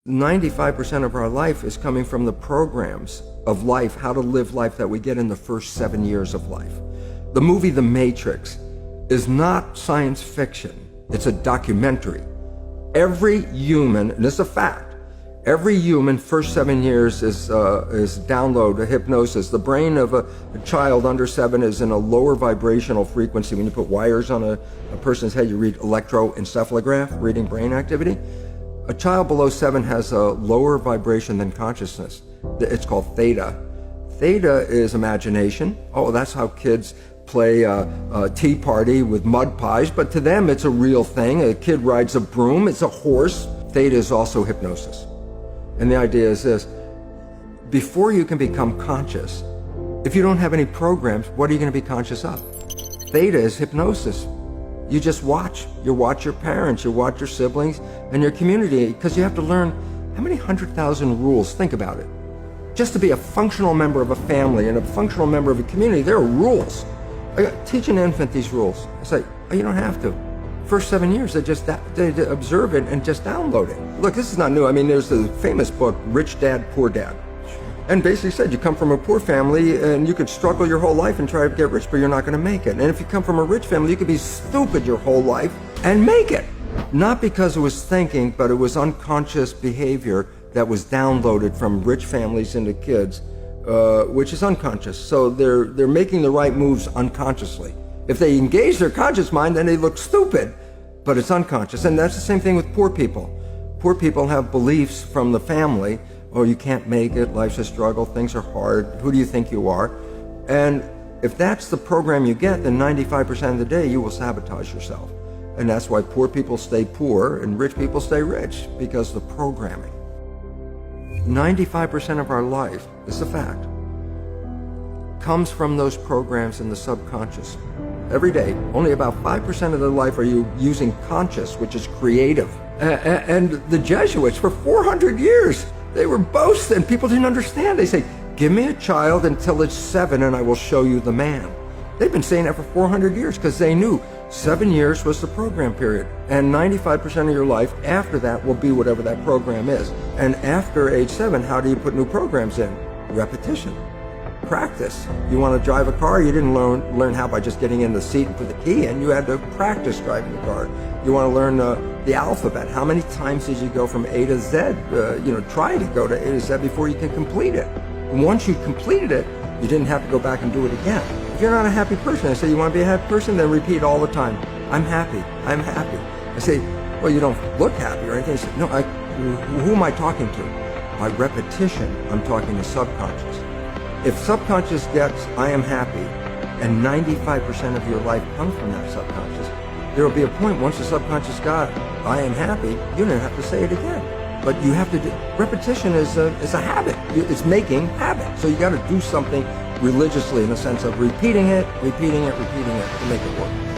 95% of our life is coming from the programs of life, how to live life that we get in the first 7 years of life. The movie The Matrix is not science fiction. It's a documentary. Every human, and this is a fact, every human first 7 years is download hypnosis. The brain of a child under 7 is in a lower vibrational frequency. When you put wires on a person's head, you read electroencephalograph, reading brain activity. A child below 7 has a lower vibration than consciousness. It's called theta. Theta is imagination. Oh, that's how kids play a tea party with mud pies, but to them it's a real thing. A kid rides a broom, it's a horse. Theta is also hypnosis. And the idea is this: before you can become conscious, if you don't have any programs, what are you going to be conscious of? Theta is hypnosis. You just watch. You watch your parents, you watch your siblings, and your community, because you have to learn how many 100,000 rules. Think about it. Just to be a functional member of a family and a functional member of a community, there are rules. Teach an infant these rules. It's like, oh, you don't have to. First 7 years, they observe it and just download it. Look, this is not new. I mean, there's the famous book, Rich Dad, Poor Dad. And basically said you come from a poor family and you could struggle your whole life and try to get rich, but you're not going to make it. And if you come from a rich family, you could be stupid your whole life and make it. Not because it was thinking, but it was unconscious behavior that was downloaded from rich families into kids, which is unconscious. So they're making the right moves unconsciously. If they engage their conscious mind, then they look stupid, but it's unconscious. And that's the same thing with poor people. Poor people have beliefs from the family. Oh, you can't make it, life's a struggle, things are hard, who do you think you are? And if that's the program you get, then 95% of the day you will sabotage yourself. And that's why poor people stay poor and rich people stay rich, because the programming. 95% of our life, this is a fact, comes from those programs in the subconscious. Every day, only about 5% of the life are you using conscious, which is creative. And the Jesuits, for 400 years, they were boasting. People didn't understand. They say, give me a child until it's 7 and I will show you the man. They've been saying that for 400 years because they knew 7 years was the program period. And 95% of your life after that will be whatever that program is. And after age 7, how do you put new programs in? Repetition. Practice. You want to drive a car, you didn't learn how by just getting in the seat and put the key in. You had to practice driving the car. You want to learn the alphabet. How many times did you go from A to Z? Try to go to A to Z before you can complete it. And once you completed it, you didn't have to go back and do it again. If you're not a happy person, I say, you want to be a happy person? Then repeat all the time. I'm happy. I'm happy. I say, well, you don't look happy or anything. I say, no, who am I talking to? By repetition, I'm talking to subconscious. If subconscious gets, I am happy, and 95% of your life comes from that subconscious, there will be a point once the subconscious got, I am happy, you don't have to say it again. But you have to do, repetition is a habit. It's making habit. So you got to do something religiously in the sense of repeating it to make it work.